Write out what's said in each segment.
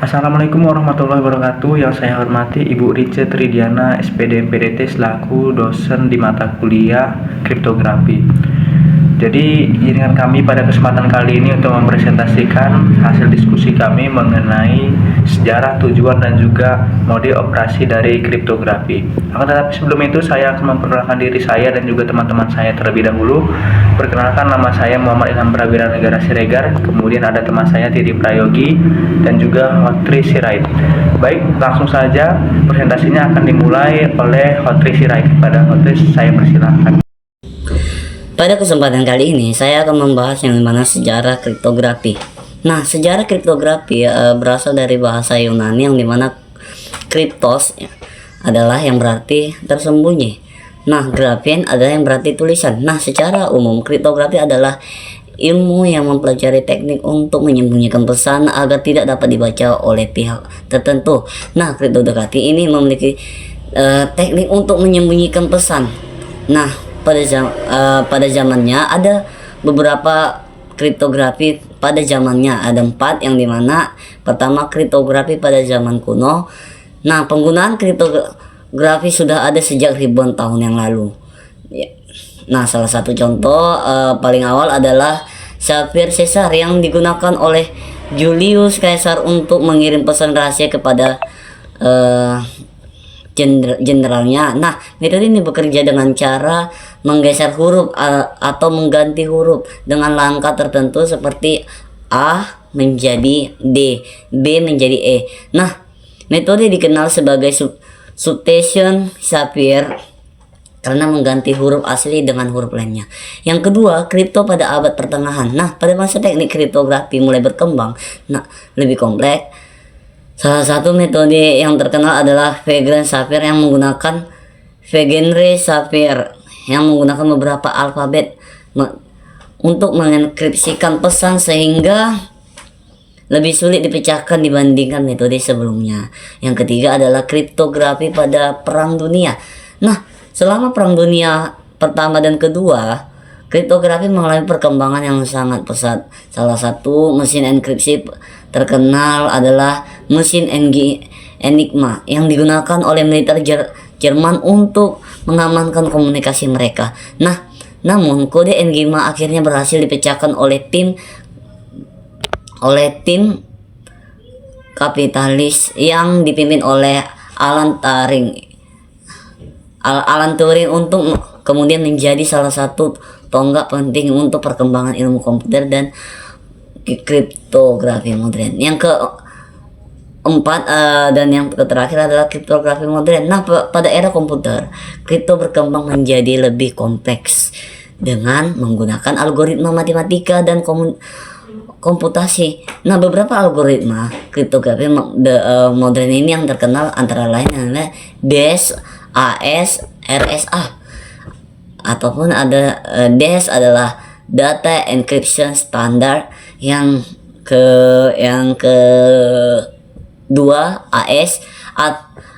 Assalamualaikum warahmatullahi wabarakatuh. Yang saya hormati Ibu Rice Tridiana, SPD MPDT selaku dosen di mata kuliah kriptografi. Jadi izinkan kami pada kesempatan kali ini untuk mempresentasikan hasil diskusi kami mengenai sejarah, tujuan, dan juga mode operasi dari kriptografi. Akan tetapi sebelum itu saya akan memperkenalkan diri saya dan juga teman-teman saya terlebih dahulu. Perkenalkan, nama saya Muhammad Ilham Prawira Negara Siregar, kemudian ada teman saya Titi Prayogi dan juga Hotri Sirait. Baik, langsung saja presentasinya akan dimulai oleh Hotri Sirait. Pada Hotri saya persilahkan. Pada kesempatan kali ini saya akan membahas yang dimana sejarah kriptografi. Nah, sejarah kriptografi berasal dari bahasa Yunani yang dimana kriptos adalah yang berarti tersembunyi. Nah, grafin adalah yang berarti tulisan. Nah, secara umum kriptografi adalah ilmu yang mempelajari teknik untuk menyembunyikan pesan agar tidak dapat dibaca oleh pihak tertentu. Nah, kriptografi ini memiliki teknik untuk menyembunyikan pesan. Nah, pada zamannya ada beberapa kriptografi. Pada zamannya ada 4, yang dimana pertama kriptografi pada zaman kuno. Nah, penggunaan kriptografi sudah ada sejak ribuan tahun yang lalu. Nah, salah satu contoh paling awal adalah Sapir Caesar yang digunakan oleh Julius Caesar untuk mengirim pesan rahasia kepada jenderalnya. Nah, metode ini bekerja dengan cara menggeser huruf atau mengganti huruf dengan langkah tertentu seperti A menjadi D, B menjadi E. Nah, metode dikenal sebagai substitution Sapir karena mengganti huruf asli dengan huruf lainnya. Yang kedua, kripto pada abad pertengahan. Nah, pada masa teknik kriptografi mulai berkembang, lebih kompleks. Salah satu metode yang terkenal adalah Wegener Sapir yang menggunakan Wegener Sapir yang menggunakan beberapa alfabet untuk mengenkripsikan pesan sehingga lebih sulit dipecahkan dibandingkan metode sebelumnya. Yang ketiga adalah kriptografi pada Perang Dunia. Nah, selama Perang Dunia Pertama dan Kedua, kriptografi mengalami perkembangan yang sangat pesat. Salah satu mesin enkripsi terkenal adalah mesin Enigma yang digunakan oleh militer Jerman untuk mengamankan komunikasi mereka. Nah, namun kode Enigma akhirnya berhasil dipecahkan oleh tim kapitalis yang dipimpin oleh Alan Turing untuk kemudian menjadi salah satu tonggak penting untuk perkembangan ilmu komputer dan kriptografi modern. Yang keempat dan yang terakhir adalah kriptografi modern. Nah, pada era komputer, kripto berkembang menjadi lebih kompleks dengan menggunakan algoritma matematika dan komputasi. Nah, beberapa algoritma kriptografi modern ini yang terkenal antara lain adalah DES, AES, RSA. Ataupun ada DES adalah Data Encryption Standard, yang kedua AES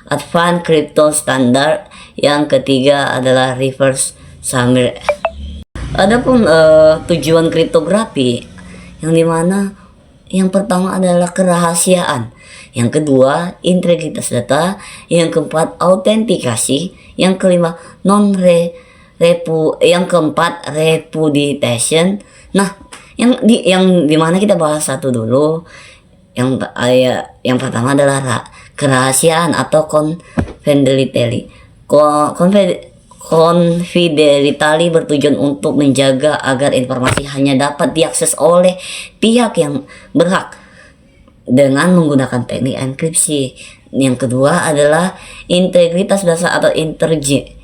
Advanced Crypto Standard, yang ketiga adalah Reverse Summary. Adapun tujuan kriptografi yang dimana yang pertama adalah kerahasiaan, yang kedua integritas data, yang keempat autentikasi, yang kelima yang keempat repudiation. Nah, yang dimana kita bahas satu dulu. Yang pertama adalah kerahasiaan atau confidentiality. Confidentiality bertujuan untuk menjaga agar informasi hanya dapat diakses oleh pihak yang berhak dengan menggunakan teknik enkripsi. Yang kedua adalah integritas data atau integrity.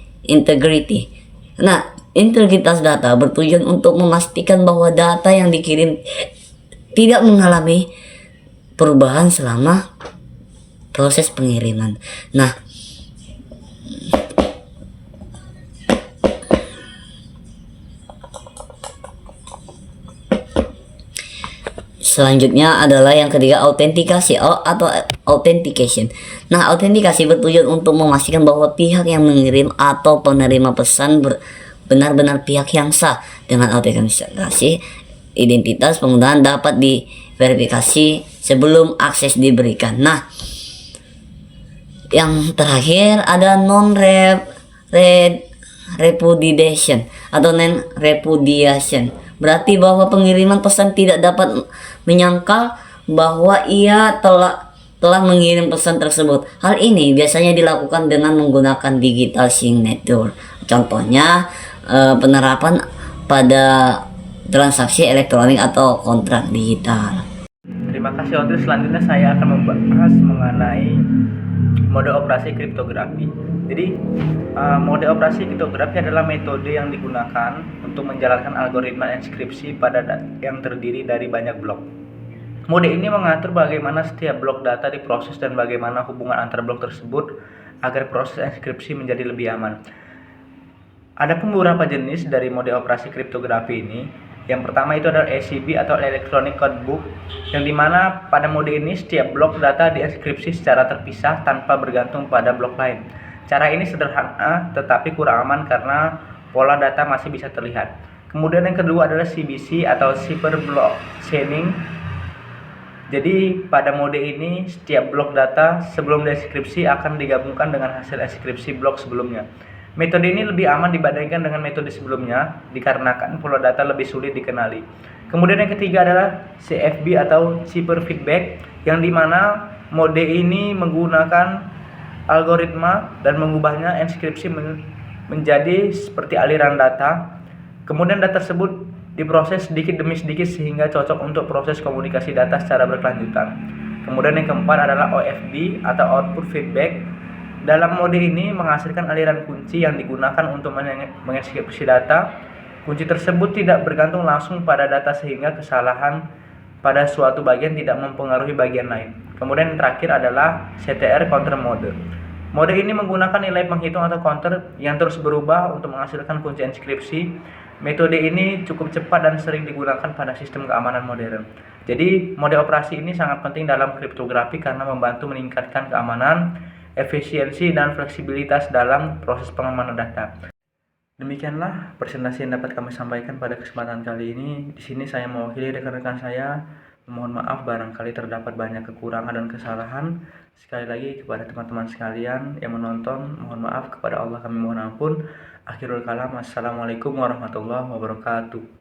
Nah, integritas data bertujuan untuk memastikan bahwa data yang dikirim tidak mengalami perubahan selama proses pengiriman. Nah, selanjutnya adalah yang ketiga autentikasi atau authentication. Nah, autentikasi bertujuan untuk memastikan bahwa pihak yang mengirim atau penerima pesan benar-benar pihak yang sah. Dengan autentikasi, identitas penggunaan dapat diverifikasi sebelum akses diberikan. Nah, yang terakhir ada repudiation atau non repudiation. Berarti bahwa pengiriman pesan tidak dapat menyangkal bahwa ia telah mengirim pesan tersebut. Hal ini biasanya dilakukan dengan menggunakan digital signature. Contohnya penerapan pada transaksi elektronik atau kontrak digital. Terima kasih Audrey. Selanjutnya saya akan membahas mengenai mode operasi kriptografi. Jadi mode operasi kriptografi adalah metode yang digunakan untuk menjalankan algoritma enskripsi pada yang terdiri dari banyak blok. Mode ini mengatur bagaimana setiap blok data diproses dan bagaimana hubungan antar blok tersebut agar proses enskripsi menjadi lebih aman. Ada beberapa jenis dari mode operasi kriptografi ini. Yang pertama itu adalah ECB atau Electronic Code Book, yang dimana pada mode ini setiap blok data dienskripsi secara terpisah tanpa bergantung pada blok lain. Cara ini sederhana tetapi kurang aman karena pola data masih bisa terlihat. Kemudian yang kedua adalah CBC atau Cipher Block Chaining. Jadi pada mode ini setiap blok data sebelum dienskripsi akan digabungkan dengan hasil enskripsi blok sebelumnya. Metode ini lebih aman dibandingkan dengan metode sebelumnya dikarenakan pola data lebih sulit dikenali. Kemudian yang ketiga adalah CFB atau Cipher Feedback, yang dimana mode ini menggunakan algoritma dan mengubahnya enskripsi menjadi seperti aliran data. Kemudian data tersebut diproses sedikit demi sedikit sehingga cocok untuk proses komunikasi data secara berkelanjutan. Kemudian yang keempat adalah OFB atau Output Feedback. Dalam mode ini menghasilkan aliran kunci yang digunakan untuk mengeksekusi data. Kunci tersebut tidak bergantung langsung pada data sehingga kesalahan pada suatu bagian tidak mempengaruhi bagian lain. Kemudian yang terakhir adalah CTR Counter Mode. Mode ini menggunakan nilai penghitung atau counter yang terus berubah untuk menghasilkan kunci enskripsi. Metode ini cukup cepat dan sering digunakan pada sistem keamanan modern. Jadi mode operasi ini sangat penting dalam kriptografi karena membantu meningkatkan keamanan, efisiensi, dan fleksibilitas dalam proses pengamanan data. Demikianlah presentasi yang dapat kami sampaikan pada kesempatan kali ini. Di sini saya mewakili rekan-rekan saya. Mohon maaf barangkali terdapat banyak kekurangan dan kesalahan. Sekali lagi kepada teman-teman sekalian yang menonton, mohon maaf, kepada Allah kami mohon ampun. Akhirul kalam, assalamualaikum warahmatullahi wabarakatuh.